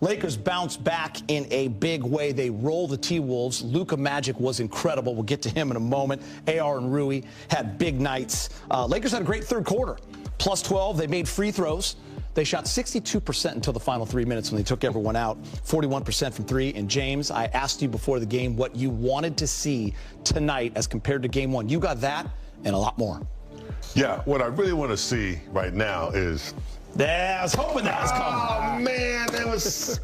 Lakers bounce back in a big way. They roll the T-Wolves. Luka magic was incredible. We'll get to him in a moment. AR and Rui had big nights. Lakers had a great third quarter. Plus 12. They made free throws. They shot 62% until the final 3 minutes when they took everyone out. 41% from three. And James, I asked you before the game what you wanted to see tonight as compared to game one. You got that and a lot more. Yeah, what I really want to see right now is... Yeah, I was hoping that was coming. Oh, man, that was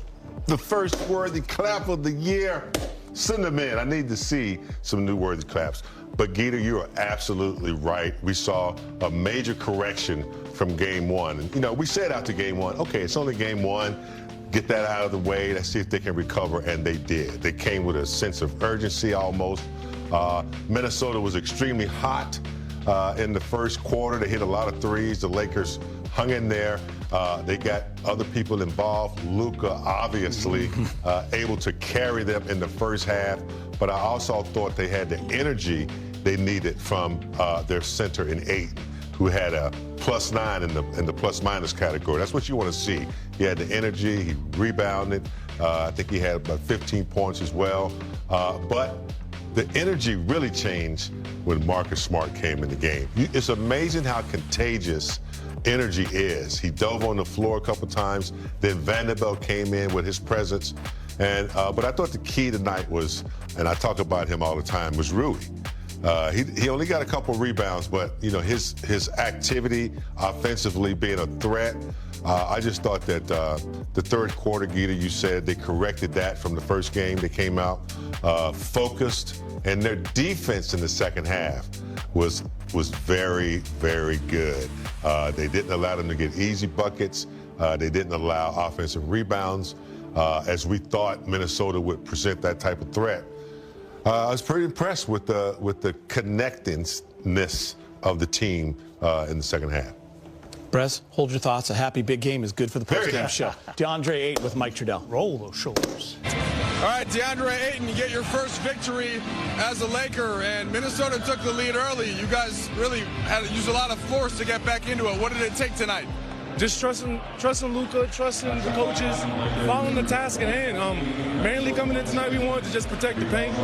the first worthy clap of the year. Send them in. I need to see some new worthy claps. But, Gita, you are absolutely right. We saw a major correction from game one. And, you know, we said after game one, okay, it's only game one. Get that out of the way. Let's see if they can recover. And they did. They came with a sense of urgency almost. Minnesota was extremely hot in the first quarter. They hit a lot of threes. The Lakers hung in there. They got other people involved. Luka, obviously, able to carry them in the first half. But I also thought they had the energy they needed from their center in Ayton, who had a +9 in the plus-minus category. That's what you want to see. He had the energy. He rebounded. I think he had about 15 points as well. But the energy really changed when Marcus Smart came in the game. It's amazing how contagious energy is. He dove on the floor a couple times. Then Vanderbilt came in with his presence. And but I thought the key tonight was, and I talk about him all the time, was Rui. He only got a couple rebounds, but you know his activity offensively being a threat. I just thought that the third quarter, Gita, you said they corrected that from the first game. They came out focused, and their defense in the second half was very, very good. They didn't allow them to get easy buckets. They didn't allow offensive rebounds, as we thought Minnesota would present that type of threat. I was pretty impressed with the connectedness of the team in the second half. Brez, hold your thoughts. A happy big game is good for the post-game show. DeAndre Ayton with Mike Trudell. Roll those shoulders. All right, DeAndre Ayton, you get your first victory as a Laker, and Minnesota took the lead early. You guys really had to use a lot of force to get back into it. What did it take tonight? Just trusting Luka, trusting the coaches, following the task at hand. Mainly coming in tonight, we wanted to just protect the paint,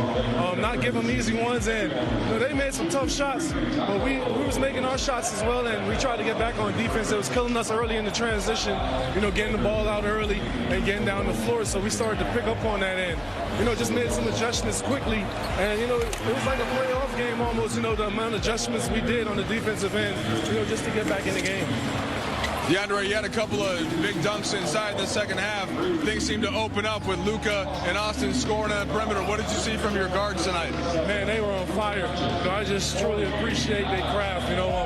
not give them easy ones. And you know, they made some tough shots, but we was making our shots as well. And we tried to get back on defense. It was killing us early in the transition, you know, getting the ball out early and getting down the floor. So we started to pick up on that end. You know, just made some adjustments quickly. And, you know, it was like a playoff game almost, you know, the amount of adjustments we did on the defensive end, you know, just to get back in the game. DeAndre, you had a couple of big dunks inside the second half. Things seemed to open up with Luka and Austin scoring on the perimeter. What did you see from your guards tonight? Man, they were on fire. You know, I just truly appreciate their craft. You know,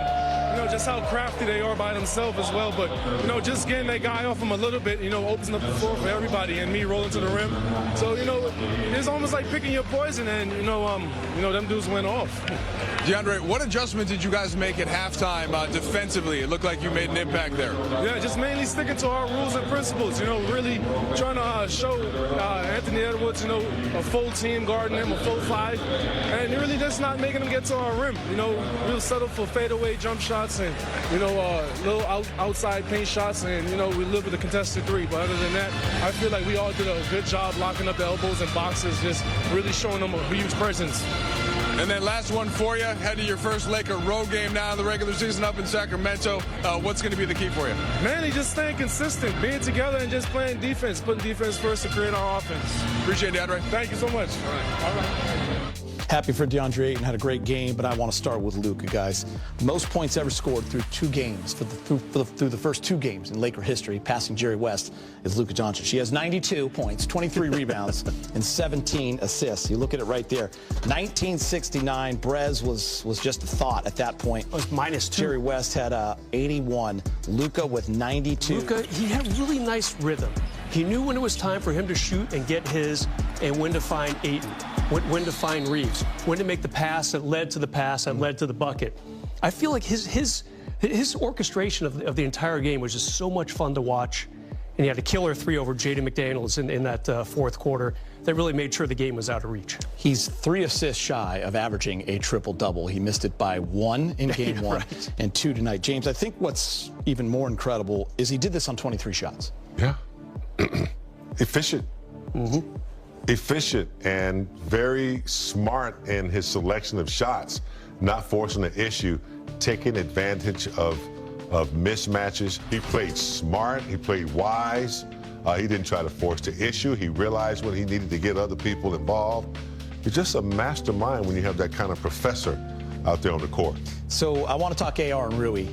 just how crafty they are by themselves as well. But, you know, just getting that guy off them a little bit, you know, opens up the floor for everybody and me rolling to the rim. So, you know, it's almost like picking your poison and, you know, them dudes went off. DeAndre, what adjustment did you guys make at halftime defensively? It looked like you made an impact there. Yeah, just mainly sticking to our rules and principles, you know, really trying to show Anthony Edwards, you know, a full team guarding him, a full five, and really just not making him get to our rim. You know, we'll settle for fadeaway jump shots and, you know, little outside paint shots, and, you know, we live with a contested three. But other than that, I feel like we all did a good job locking up the elbows and boxes, just really showing them a huge presence. And then last one for you, head to your first Laker road game now in the regular season up in Sacramento. What's going to be the key for you? Mainly just staying consistent, being together and just playing defense, putting defense first to create our offense. Appreciate it, DeAndre. Thank you so much. All right. Happy for DeAndre Ayton, had a great game, but I want to start with Luka, guys. Most points ever scored through two games, through the first two games in Laker history, passing Jerry West, is Luka Doncic. She has 92 points, 23 rebounds, and 17 assists. You look at it right there. 1969, Brez was just a thought at that point. It was -2. Jerry West had 81. Luka with 92. Luka, he had really nice rhythm. He knew when it was time for him to shoot and get his, and when to find Ayton, when to find Reeves, when to make the pass that led to the pass that led to the bucket. I feel like his orchestration of the entire game was just so much fun to watch. And he had a killer three over Jayden McDaniels in that fourth quarter that really made sure the game was out of reach. He's 3 assists shy of averaging a triple-double. He missed it by 1 in game one right. and 2 tonight. James, I think what's even more incredible is he did this on 23 shots. Yeah. efficient. Efficient and very smart in his selection of shots, not forcing the issue, taking advantage of mismatches. He played smart, he played wise. He didn't try to force the issue. He realized when he needed to get other people involved. He's just a mastermind when you have that kind of professor out there on the court. So I want to talk AR and Rui.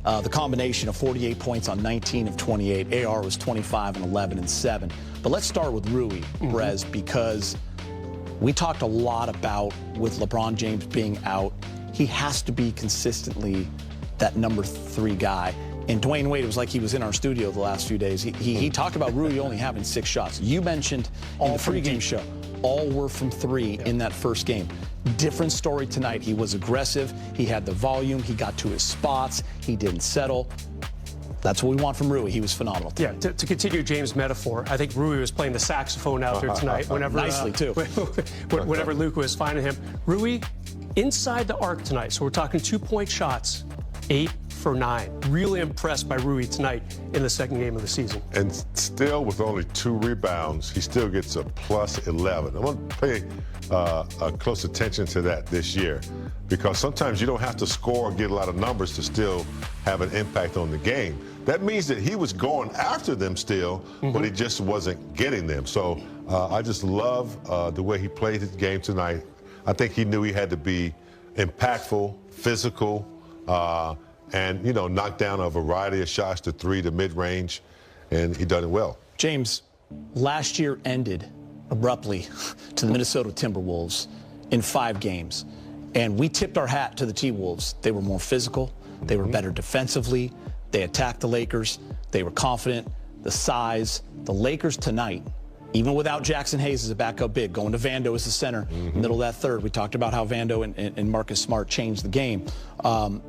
The combination of 48 points on 19 of 28. AR was 25 and 11 and 7. But let's start with Rui, Brez, because we talked a lot about with LeBron James being out, he has to be consistently that number 3 guy. And Dwayne Wade, it was like he was in our studio the last few days. He talked about Rui only having 6 shots. You mentioned in the pregame show, all were from 3 in that first game. Different story tonight. He was aggressive. He had the volume. He got to his spots. He didn't settle. That's what we want from Rui. He was phenomenal. Yeah, to continue James' metaphor, I think Rui was playing the saxophone out there tonight. Whenever nicely, too. Whenever Luka was finding him. Rui, inside the arc tonight, so we're talking 2-point shots, 8 for 9. Really impressed by Rui tonight in the second game of the season. And still, with only 2 rebounds, he still gets a plus 11. I want to pay close attention to that this year, because sometimes you don't have to score or get a lot of numbers to still have an impact on the game. That means that he was going after them still, but he just wasn't getting them. So I just love the way he played his game tonight. I think he knew he had to be impactful, physical, and, you know, knock down a variety of shots to 3 to mid-range, and he done it well. James, last year ended abruptly to the Minnesota Timberwolves in 5 games. And we tipped our hat to the T-Wolves. They were more physical. They were better defensively. They attacked the Lakers. They were confident. The size. The Lakers tonight, even without Jackson Hayes as a backup big, going to Vando as the center, middle of that third. We talked about how Vando and Marcus Smart changed the game.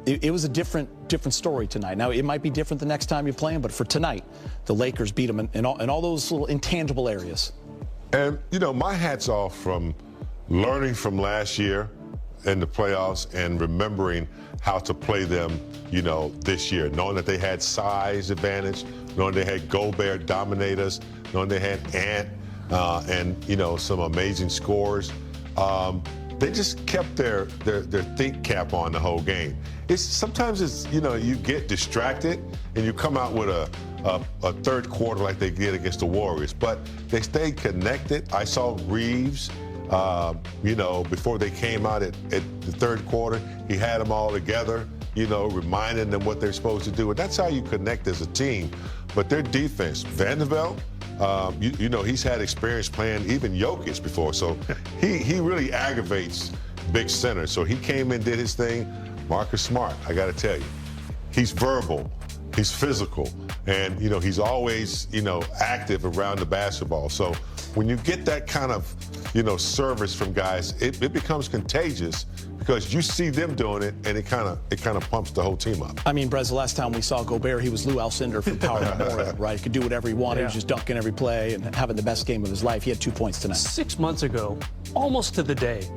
It was a different story tonight. Now, it might be different the next time you play them, but for tonight, the Lakers beat them in all those little intangible areas. And, you know, my hat's off from learning from last year in the playoffs and remembering how to play them, you know, this year, knowing that they had size advantage, knowing they had Gobert dominators, knowing they had Ant and, you know, some amazing scores. They just kept their think cap on the whole game. Sometimes it's, you know, you get distracted and you come out with a third quarter like they did against the Warriors, but they stayed connected. I saw Reeves, you know, before they came out at the third quarter, he had them all together, you know, reminding them what they're supposed to do. And that's how you connect as a team. But their defense, Vanderbilt, you know, he's had experience playing even Jokic before. So he really aggravates big centers. So he came in, did his thing. Marcus Smart, I got to tell you, he's verbal. He's physical, and, you know, he's always, you know, active around the basketball. So when you get that kind of, you know, service from guys, it becomes contagious because you see them doing it, and it kind of pumps the whole team up. I mean, Brez, the last time we saw Gobert, he was Lou Alcindor from Power Memorial, right? He could do whatever he wanted. He was just dunking every play and having the best game of his life. He had 2 points tonight. 6 months ago, almost to the day,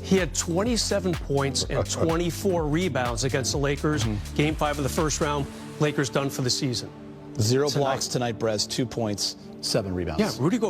he had 27 points and 24 rebounds against the Lakers. Game 5 of the first round. Lakers done for the season. 0 blocks tonight, Brez, 2 points, 7 rebounds. Yeah, Rudy Gobert.